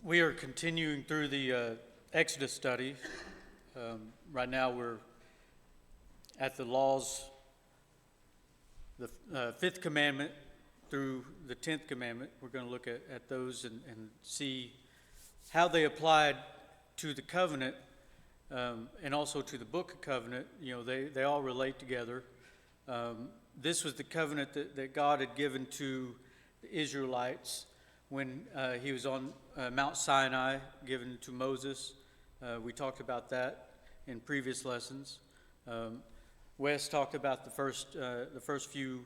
We are continuing through the Exodus study. Right now we're at the laws, the fifth commandment through the 10th commandment. We're going to look at those and see how they applied to the covenant and also to the book of covenant. You know, they all relate together. This was the covenant that God had given to the Israelites when he was on Mount Sinai, given to Moses. We talked about that in previous lessons. Wes talked about the first few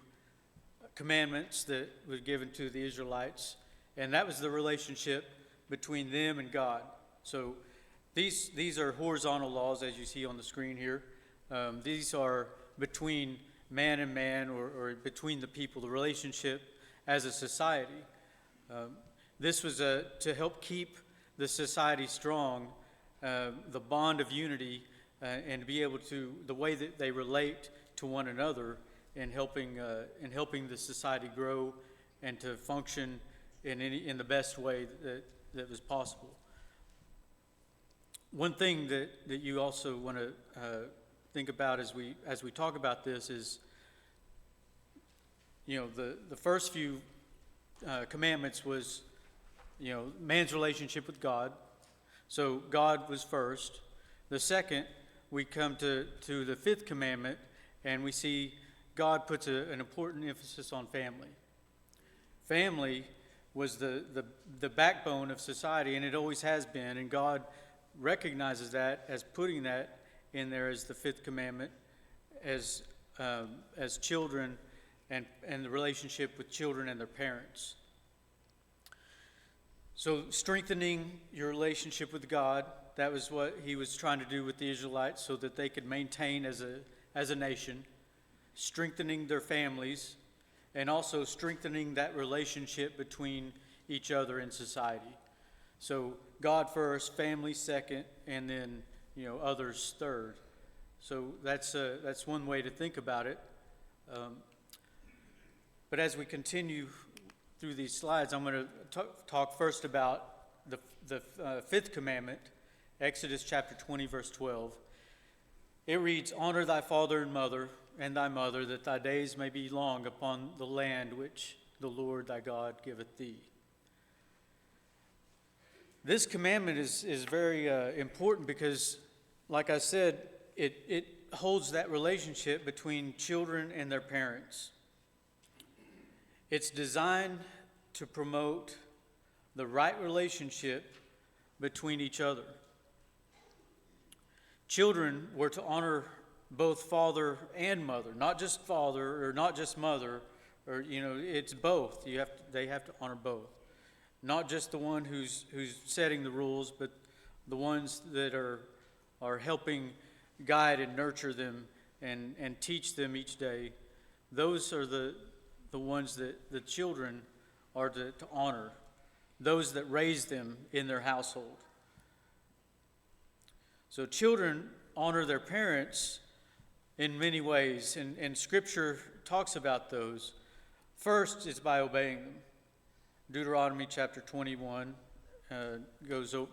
commandments that were given to the Israelites, and that was the relationship between them and God. So these are horizontal laws, as you see on the screen here. These are between man and man, or between the people, the relationship as a society. This was to help keep the society strong, the bond of unity, and to be able to, the way that they relate to one another, in helping the society grow and to function in the best way that was possible. One thing that you also want to think about as we talk about this is, you know, the first few commandments was, you know, man's relationship with God. So God was first. The second, we come to the fifth commandment, and we see God puts an important emphasis on family. Family was the backbone of society, and it always has been, and God recognizes that as putting that in there as the fifth commandment, as children and the relationship with children and their parents. So strengthening your relationship with God, that was what he was trying to do with the Israelites, so that they could maintain as a nation, strengthening their families, and also strengthening that relationship between each other in society. So God first, family second, and then, you know, others third. So that's one way to think about it. But as we continue through these slides, I'm going to talk first about the fifth commandment, Exodus chapter 20, verse 12. It reads, "Honor thy father and mother, and thy mother, that thy days may be long upon the land which the Lord thy God giveth thee." This commandment is very important because, like I said, it holds that relationship between children and their parents. It's designed to promote the right relationship between each other. Children were to honor both father and mother, not just father or not just mother, or, you know, it's both. They have to honor both. Not just the one who's setting the rules, but the ones that are helping guide and nurture them and teach them each day. Those are the ones that the children are to honor, those that raise them in their household. So children honor their parents in many ways, and Scripture talks about those. First is by obeying them. Deuteronomy chapter 21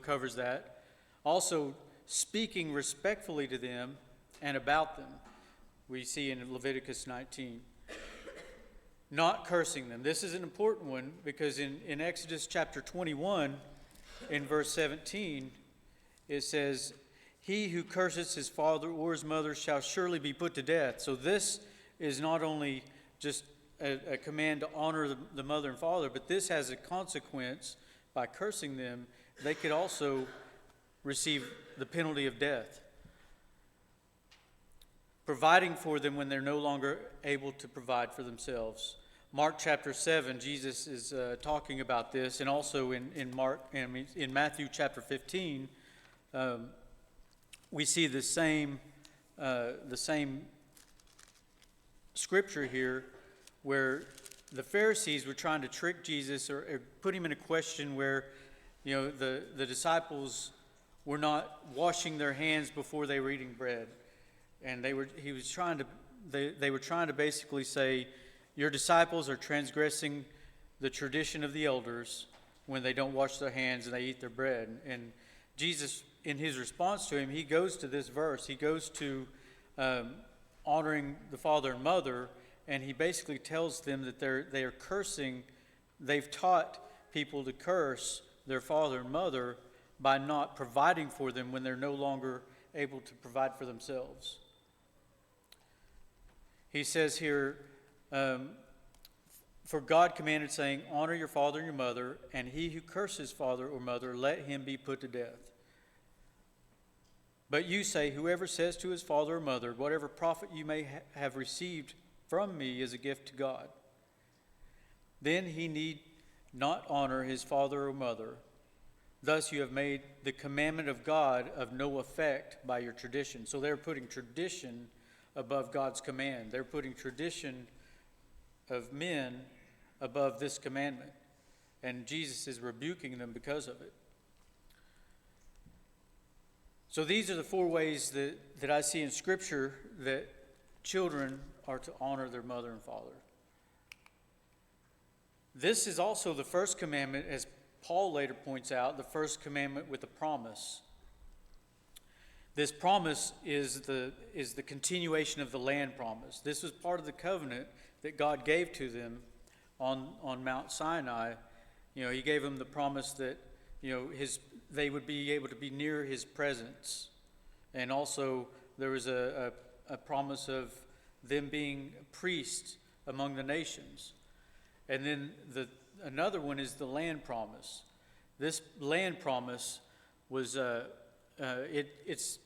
covers that. Also, speaking respectfully to them and about them, we see in Leviticus 19. Not cursing them. This is an important one because in Exodus chapter 21, in verse 17, it says, "He who curses his father or his mother shall surely be put to death." So this is not only just a command to honor the mother and father, but this has a consequence. By cursing them, they could also receive the penalty of death. Providing for them when they're no longer able to provide for themselves. Mark chapter 7, Jesus is talking about this, and also in Matthew chapter 15, we see the same scripture here, where the Pharisees were trying to trick Jesus or put him in a question where, you know, the disciples were not washing their hands before they were eating bread, and they were trying to basically say, your disciples are transgressing the tradition of the elders when they don't wash their hands and they eat their bread. And Jesus, in his response to him, he goes to this verse. He goes to honoring the father and mother, and he basically tells them that they are cursing. They've taught people to curse their father and mother by not providing for them when they're no longer able to provide for themselves. He says here, for God commanded, saying, honor your father and your mother, and he who curses father or mother, let him be put to death. But you say, whoever says to his father or mother, whatever profit you may have received from me is a gift to God, then he need not honor his father or mother. Thus you have made the commandment of God of no effect by your tradition. So they're putting tradition above God's command. They're putting tradition of men above this commandment. And Jesus is rebuking them because of it. So these are the four ways that I see in Scripture that children are to honor their mother and father. This is also the first commandment, as Paul later points out, the first commandment with a promise. This promise is the continuation of the land promise. This was part of the covenant that God gave to them on Mount Sinai. He gave them the promise that, they would be able to be near his presence. And also there was a promise of them being priests among the nations. And then another one is the land promise. This land promise was it's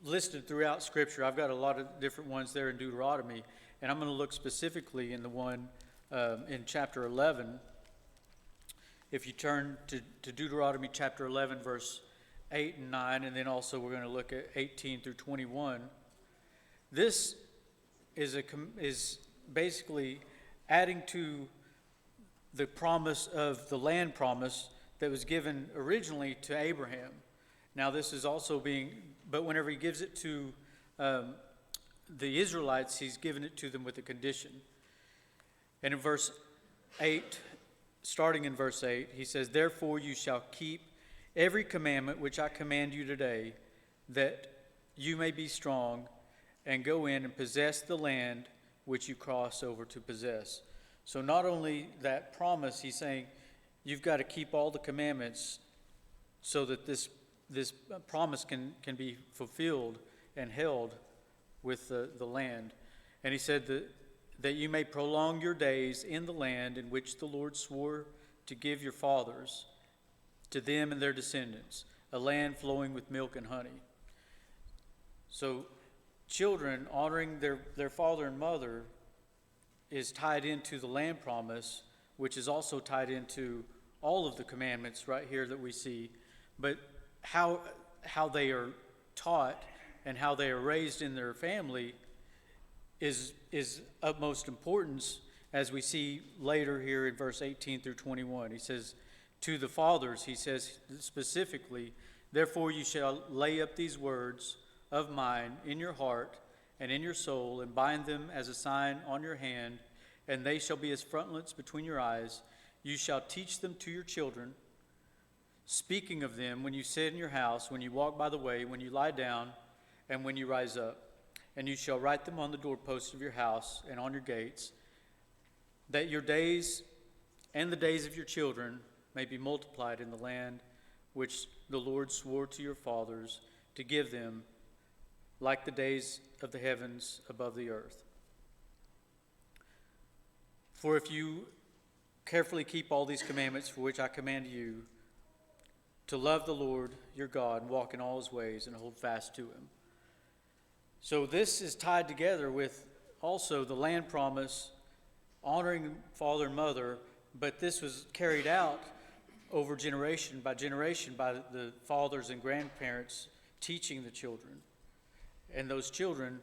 listed throughout Scripture. I've got a lot of different ones there in Deuteronomy, and I'm going to look specifically in the one in chapter 11. If you turn to Deuteronomy chapter 11, verse 8 and 9, and then also we're going to look at 18 through 21. This is basically adding to the promise of the land promise that was given originally to Abraham. Now this is also but whenever he gives it to the Israelites, he's given it to them with a condition. And in verse 8, starting in verse 8, he says, therefore you shall keep every commandment which I command you today, that you may be strong and go in and possess the land which you cross over to possess. So not only that promise, he's saying you've got to keep all the commandments so that this promise can be fulfilled and held with the land. And he said that you may prolong your days in the land in which the Lord swore to give your fathers, to them and their descendants, a land flowing with milk and honey. So children honoring their father and mother is tied into the land promise, which is also tied into all of the commandments right here that we see. But how they are taught and how they are raised in their family is utmost importance, as we see later here in verse 18 through 21. He says, to the fathers, he says specifically, therefore you shall lay up these words of mine in your heart and in your soul, and bind them as a sign on your hand, and they shall be as frontlets between your eyes. You shall teach them to your children, speaking of them when you sit in your house, when you walk by the way, when you lie down, and when you rise up. And you shall write them on the doorposts of your house and on your gates, that your days and the days of your children may be multiplied in the land which the Lord swore to your fathers to give them, like the days of the heavens above the earth. For if you carefully keep all these commandments for which I command you, to love the Lord your God and walk in all his ways and hold fast to him. So this is tied together with also the land promise, honoring father and mother, but this was carried out over generation by the fathers and grandparents teaching the children. And those children,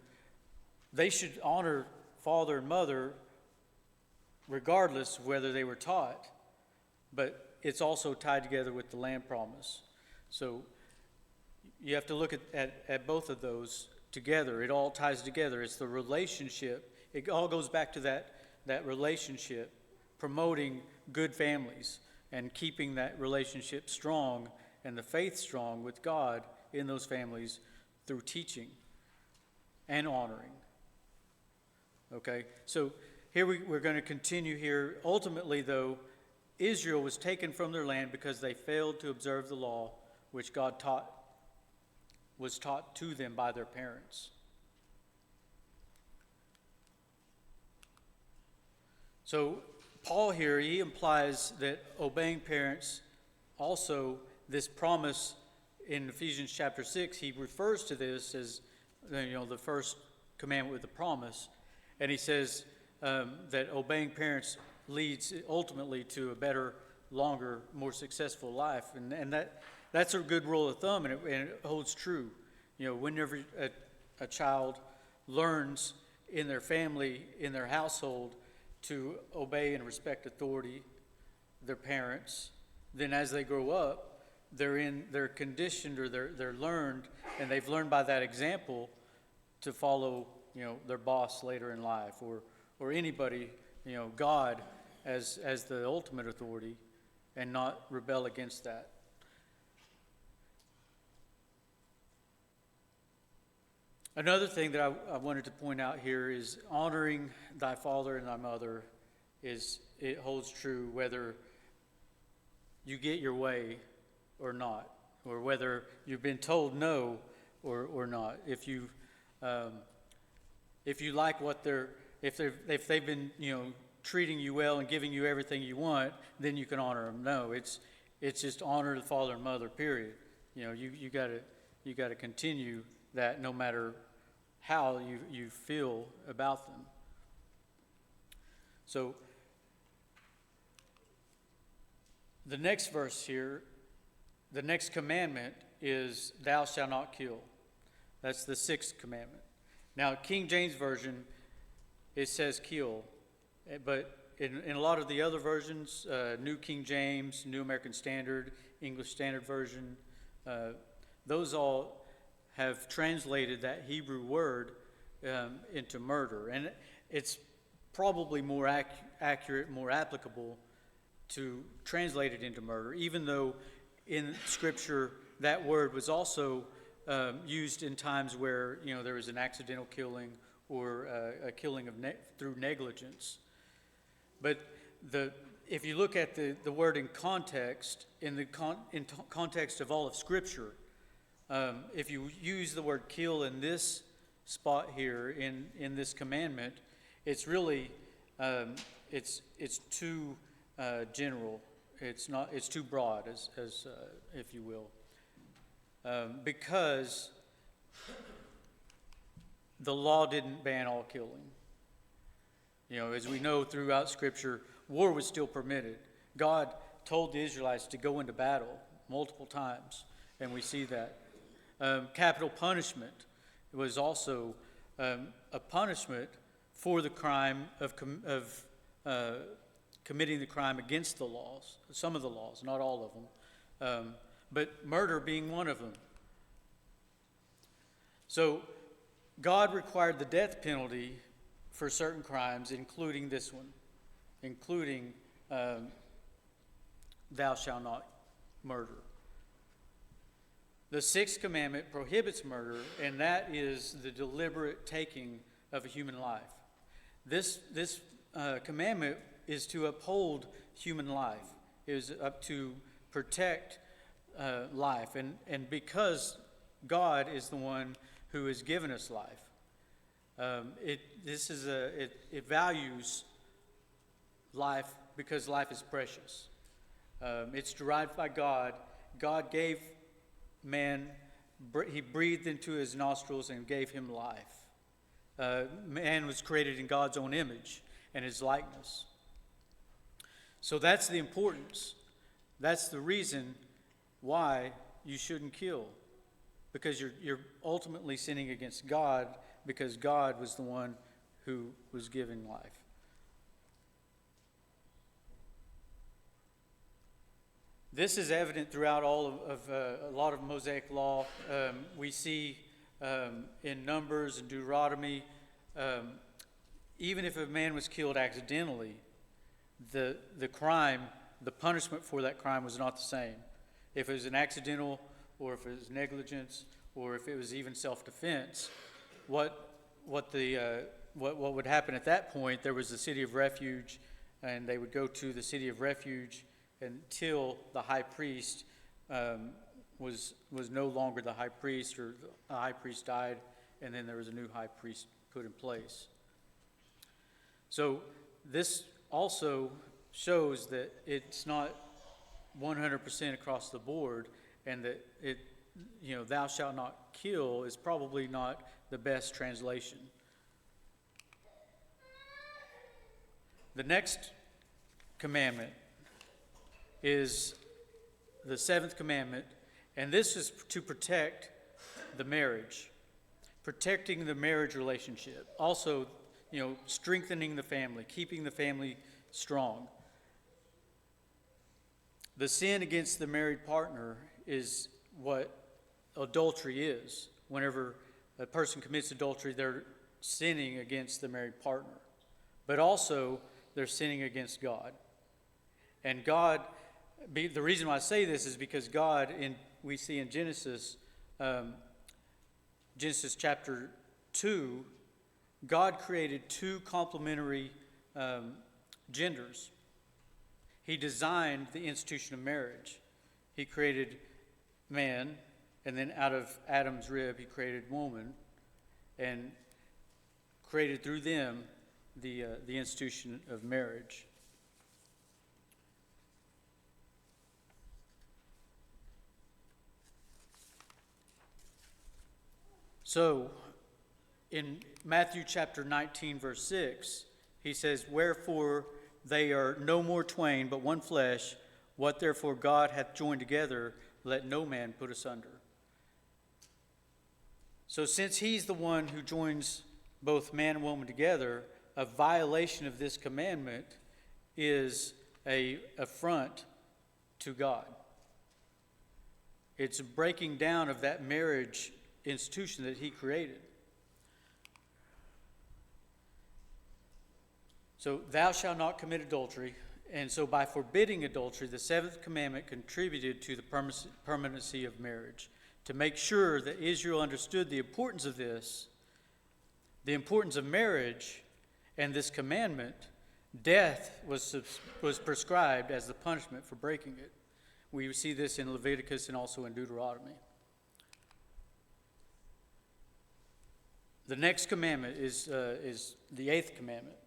they should honor father and mother regardless of whether they were taught, but it's also tied together with the land promise. So you have to look at both of those together. It all ties together. It's the relationship. It all goes back to that relationship, promoting good families, and keeping that relationship strong and the faith strong with God in those families through teaching and honoring. Okay, so here we're going to continue here. Ultimately, though, Israel was taken from their land because they failed to observe the law which God was taught to them by their parents. So Paul here, he implies that obeying parents, also this promise in Ephesians chapter 6, he refers to this as the first commandment with the promise. And he says that obeying parents leads ultimately to a better, longer, more successful life. And that's a good rule of thumb, and it holds true. Whenever a child learns in their family, in their household, to obey and respect authority, their parents, then as they grow up, they're conditioned, or they're learned, and they've learned by that example to follow their boss later in life, or anybody, God as the ultimate authority, and not rebel against that. Another thing that I wanted to point out here is honoring thy father and thy mother it holds true whether you get your way or not, or whether you've been told no or not. If you like if they've been treating you well and giving you everything you want, then you can honor them. No, it's just honor the father and mother. Period. You got to continue that no matter how you feel about them. So the next verse here, the next commandment is thou shalt not kill. That's the 6th commandment. Now, King James Version, it says kill, but in a lot of the other versions, New King James, New American Standard, English Standard Version, those all have translated that Hebrew word into murder. And it's probably more accurate, more applicable to translate it into murder, even though in Scripture that word was also used in times where there was an accidental killing or a killing through negligence. But if you look at the word in context, in context of all of Scripture, if you use the word kill in this spot here in this commandment, it's really it's too general. It's too broad, as if you will, because the law didn't ban all killing. As we know throughout Scripture, war was still permitted. God told the Israelites to go into battle multiple times, and we see that. Capital punishment was also a punishment for the crime of committing the crime against the laws, some of the laws, not all of them, but murder being one of them. So God required the death penalty for certain crimes, including this one, including thou shalt not murder. The 6th commandment prohibits murder, and that is the deliberate taking of a human life. This commandment is to uphold human life. It is up to protect life, and because God is the one who has given us life, it values life because life is precious. It's derived by God. God gave man, he breathed into his nostrils and gave him life. Man was created in God's own image and his likeness. So that's the importance. That's the reason why you shouldn't kill, because you're ultimately sinning against God, because God was the one who was giving life. This is evident throughout all of a lot of Mosaic law. We see in Numbers and Deuteronomy, even if a man was killed accidentally, the crime the punishment for that crime was not the same. If it was an accidental, or if it was negligence, or if it was even self-defense, what would happen at that point? There was the city of refuge, and they would go to the city of refuge until the high priest was no longer the high priest, or the high priest died, and then there was a new high priest put in place. So this also shows that it's not 100% across the board, and that thou shalt not kill is probably not the best translation. The next commandment is the seventh commandment, and this is to protect the marriage, protecting the marriage relationship. Also, strengthening the family, keeping the family strong. The sin against the married partner is what adultery is. Whenever a person commits adultery, they're sinning against the married partner. But also, they're sinning against God. And God, the reason why I say this is because God, we see in Genesis chapter 2, God created two complementary genders. He designed the institution of marriage. He created man, and then out of Adam's rib, he created woman, and created through them the institution of marriage. So, in Matthew chapter 19, verse 6, he says, "Wherefore they are no more twain, but one flesh. What therefore God hath joined together, let no man put asunder." So since he's the one who joins both man and woman together, a violation of this commandment is an affront to God. It's a breaking down of that marriage institution that he created. So, thou shalt not commit adultery. And so by forbidding adultery, the seventh commandment contributed to the permanency of marriage. To make sure that Israel understood the importance of this, the importance of marriage, and this commandment, death was prescribed as the punishment for breaking it. We see this in Leviticus and also in Deuteronomy. The next commandment is the eighth commandment.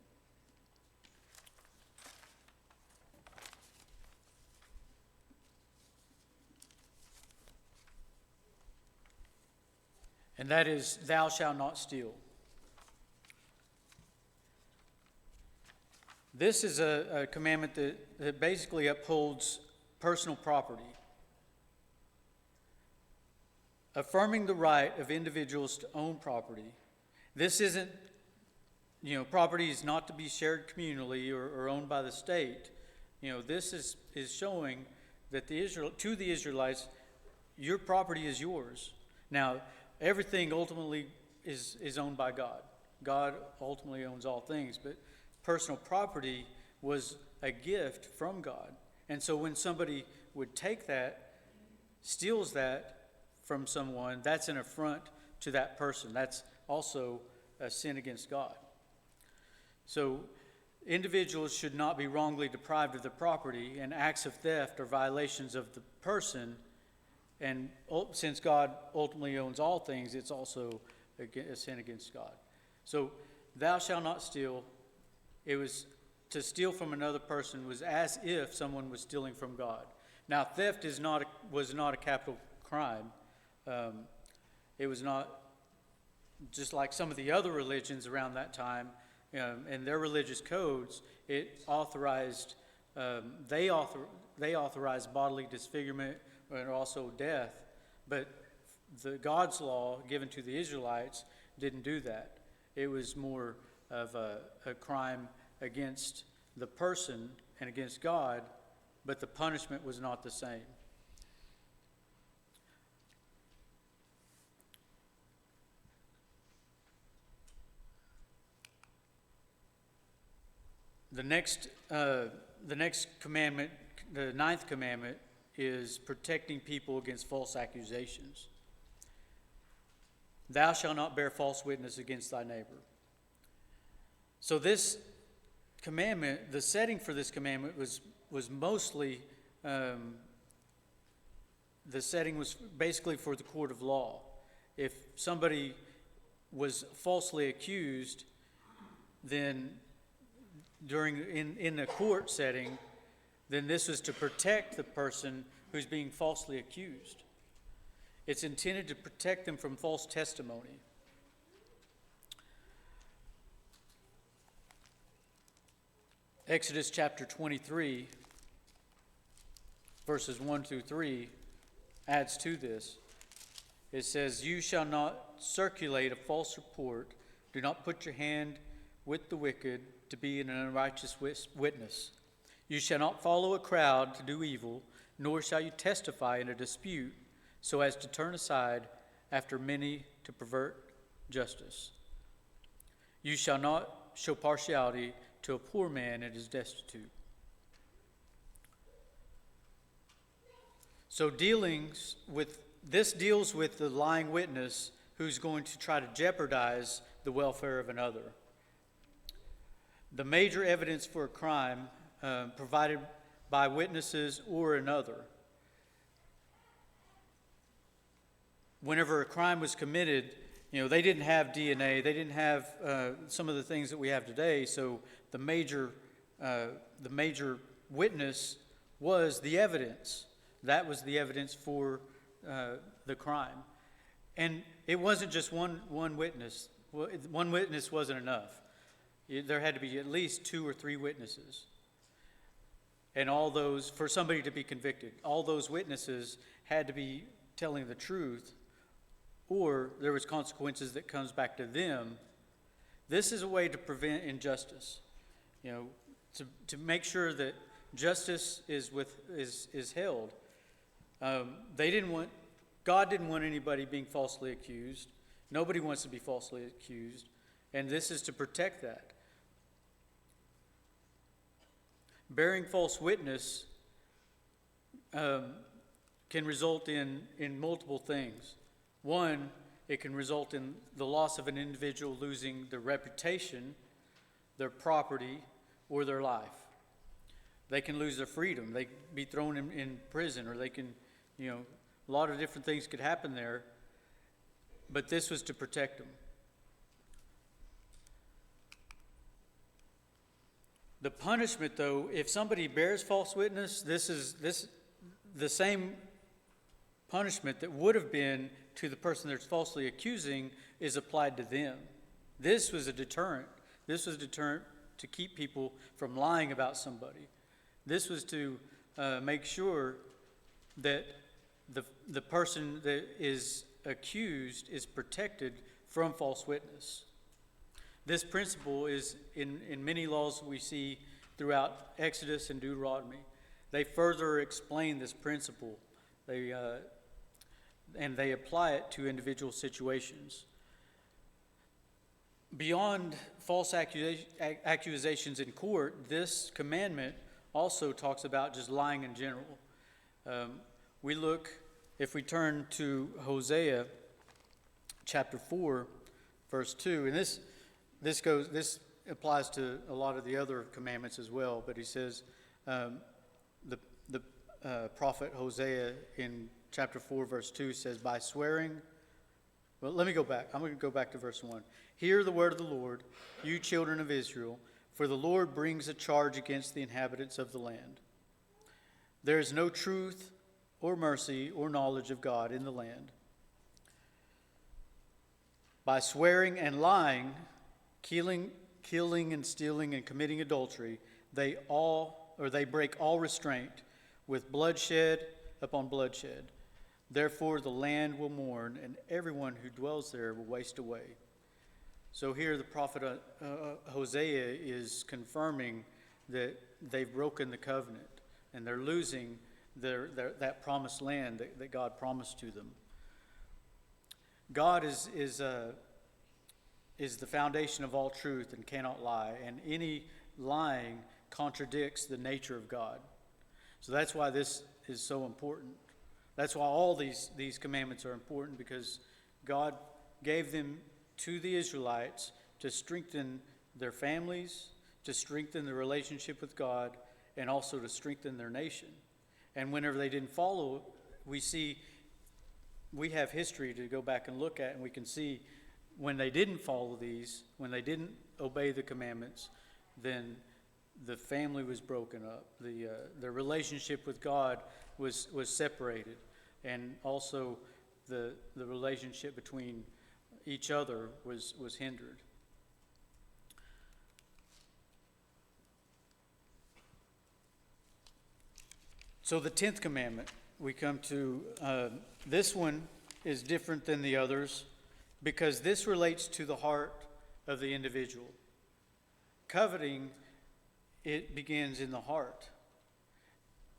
And that is, thou shalt not steal. This is a commandment that basically upholds personal property, affirming the right of individuals to own property. This isn't, property is not to be shared communally or owned by the state. This is showing that to the Israelites, your property is yours. Now, everything ultimately is owned by God. God ultimately owns all things, but personal property was a gift from God. And so when somebody would take that, steals that from someone, that's an affront to that person. That's also a sin against God. So individuals should not be wrongly deprived of their property, and acts of theft are violations of the person. And since God ultimately owns all things, it's also a sin against God. So, thou shalt not steal. It was to steal from another person was as if someone was stealing from God. Now, theft was not a capital crime. It was not just like some of the other religions around that time. In their religious codes, it authorized they authorized bodily disfigurement and also death, but the God's law given to the Israelites didn't do that. It was more of a crime against the person and against God, but the punishment was not the same. The next commandment the ninth commandment is protecting people against false accusations. Thou shalt not bear false witness against thy neighbor. So this commandment, the setting for this commandment was mostly, the setting was basically for the court of law. If somebody was falsely accused, then in a court setting, then this was to protect the person who's being falsely accused. It's intended to protect them from false testimony. Exodus chapter 23, verses 1 through 3, adds to this. It says, "You shall not circulate a false report. Do not put your hand with the wicked to be an unrighteous witness. You shall not follow a crowd to do evil, nor shall you testify in a dispute so as to turn aside after many to pervert justice. You shall not show partiality to a poor man that is destitute." So deals with the lying witness who's going to try to jeopardize the welfare of another. The major evidence for a crime provided by witnesses or another. Whenever a crime was committed, they didn't have DNA, they didn't have some of the things that we have today. So the major witness was the evidence. That was the evidence for the crime, and it wasn't just one witness. One witness wasn't enough. There had to be at least 2 or 3 witnesses, and all those, for somebody to be convicted, all those witnesses had to be telling the truth, or there was consequences that comes back to them. This is a way to prevent injustice, to make sure that justice is held. God didn't want anybody being falsely accused. Nobody wants to be falsely accused, and this is to protect that. Bearing false witness can result in multiple things. One, it can result in the loss of an individual losing their reputation, their property, or their life. They can lose their freedom. They can be thrown in prison, or they can, a lot of different things could happen there. But this was to protect them. The punishment, though, if somebody bears false witness, this the same punishment that would have been to the person that's falsely accusing is applied to them. This was a deterrent. This was a deterrent to keep people from lying about somebody. This was to make sure that the person that is accused is protected from false witness. This principle is in many laws we see throughout Exodus and Deuteronomy. They further explain this principle. And they apply it to individual situations. Beyond false accusations in court, this commandment also talks about just lying in general. If we turn to Hosea chapter 4, verse 2, and this applies to a lot of the other commandments as well, but he says, the prophet Hosea in chapter 4, verse 2 says, by swearing, well, let me go back. I'm going to go back to verse 1. Hear the word of the Lord, you children of Israel, for the Lord brings a charge against the inhabitants of the land. There is no truth or mercy or knowledge of God in the land. By swearing and lying, killing and stealing and committing adultery, they break all restraint with bloodshed upon bloodshed. Therefore the land will mourn, and everyone who dwells there will waste away. So here the prophet Hosea is confirming that they've broken the covenant, and they're losing that promised land that God promised to them. God is the foundation of all truth and cannot lie, and any lying contradicts the nature of God. So that's why this is so important. That's why all these commandments are important, because God gave them to the Israelites to strengthen their families, to strengthen the relationship with God, and also to strengthen their nation. And whenever they didn't follow, we have history to go back and look at, and we can see when they didn't follow these, when they didn't obey the commandments, then the family was broken up. The relationship with God was separated, and also the relationship between each other was hindered. So the 10th commandment, we come to, this one is different than the others because this relates to the heart of the individual. Coveting, it begins in the heart.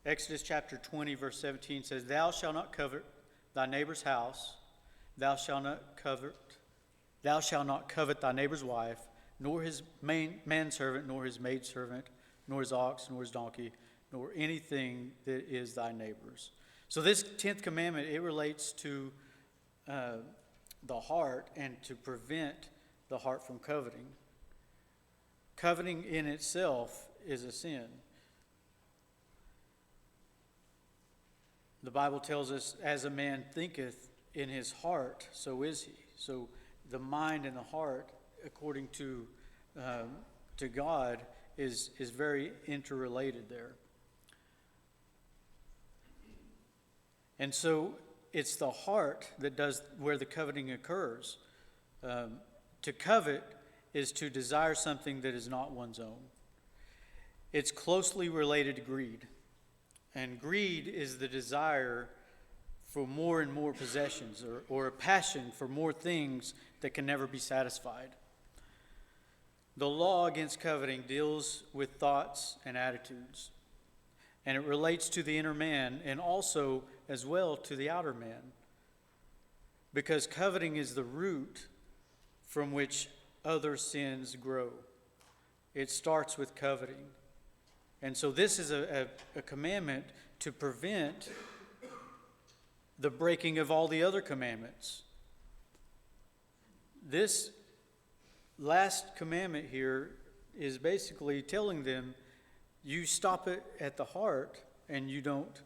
Exodus chapter 20, verse 17 says, "Thou shalt not covet thy neighbor's house, thou shalt not covet thy neighbor's wife, nor his manservant, nor his maidservant, nor his ox, nor his donkey, nor anything that is thy neighbor's." So this 10th commandment, it relates to the heart and to prevent the heart from coveting. Coveting in itself is a sin. The Bible tells us, as a man thinketh in his heart, so is he. So the mind and the heart, according to God, is very interrelated there. And so it's the heart that does where the coveting occurs. To covet is to desire something that is not one's own. It's closely related to greed. And greed is the desire for more and more possessions, or a passion for more things that can never be satisfied. The law against coveting deals with thoughts and attitudes, and it relates to the inner man and also as well to the outer man, because coveting is the root from which other sins grow. It starts with coveting. And so this is a commandment to prevent the breaking of all the other commandments. This last commandment here is basically telling them, you stop it at the heart, and you're not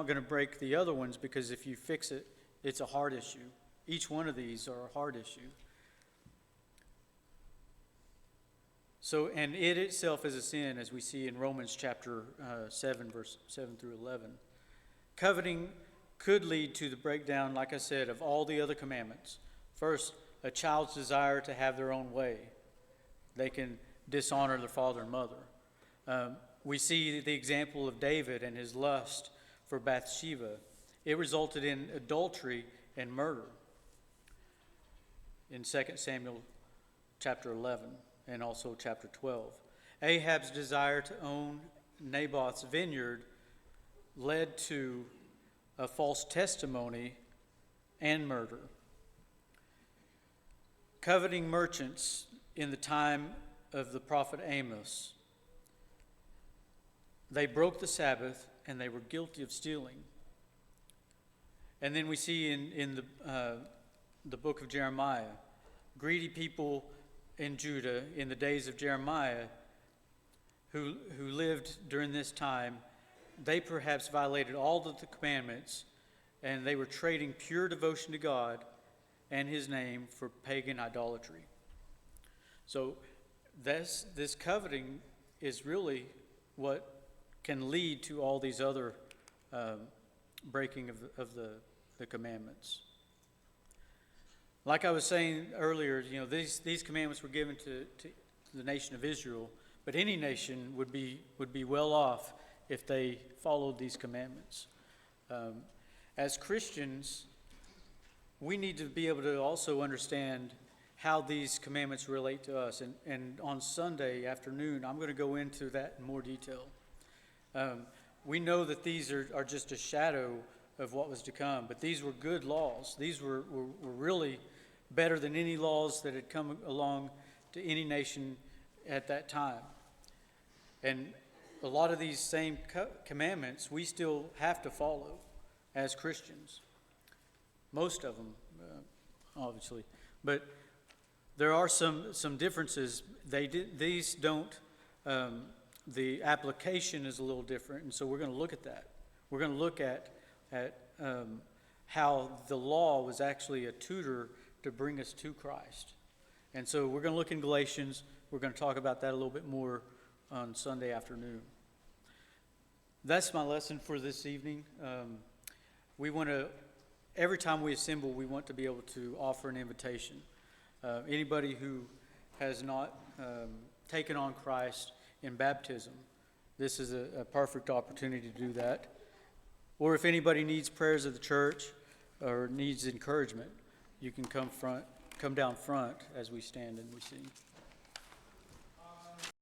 going to break the other ones, because if you fix it, it's a heart issue. Each one of these are a heart issue. So, and it itself is a sin, as we see in Romans chapter 7, verse 7 through 11. Coveting could lead to the breakdown, like I said, of all the other commandments. First, a child's desire to have their own way. They can dishonor their father and mother. We see the example of David and his lust for Bathsheba. It resulted in adultery and murder in 2 Samuel chapter 11 and also chapter 12. Ahab's desire to own Naboth's vineyard led to a false testimony and murder. Coveting merchants in the time of the prophet Amos, they broke the Sabbath and they were guilty of stealing. And then we see in the book of Jeremiah, greedy people in Judah in the days of Jeremiah who lived during this time, they perhaps violated all of the commandments, and they were trading pure devotion to God and his name for pagan idolatry. So this coveting is really what can lead to all these other breaking of the commandments. Like I was saying earlier, these commandments were given to the nation of Israel, but any nation would be well off if they followed these commandments. As Christians, we need to be able to also understand how these commandments relate to us. And on Sunday afternoon, I'm going to go into that in more detail. We know that these are just a shadow of what was to come, but these were good laws. These were really better than any laws that had come along to any nation at that time. And a lot of these same commandments we still have to follow as Christians. Most of them, obviously. But there are some differences. These don't, the application is a little different, and so we're going to look at that. We're going to look at how the law was actually a tutor to bring us to Christ. And so we're going to look in Galatians. We're going to talk about that a little bit more on Sunday afternoon. That's my lesson for this evening. We want to, every time we assemble, we want to be able to offer an invitation. Anybody who has not taken on Christ in baptism, this is a perfect opportunity to do that. Or if anybody needs prayers of the church or needs encouragement, you can come down front as we stand and we sing.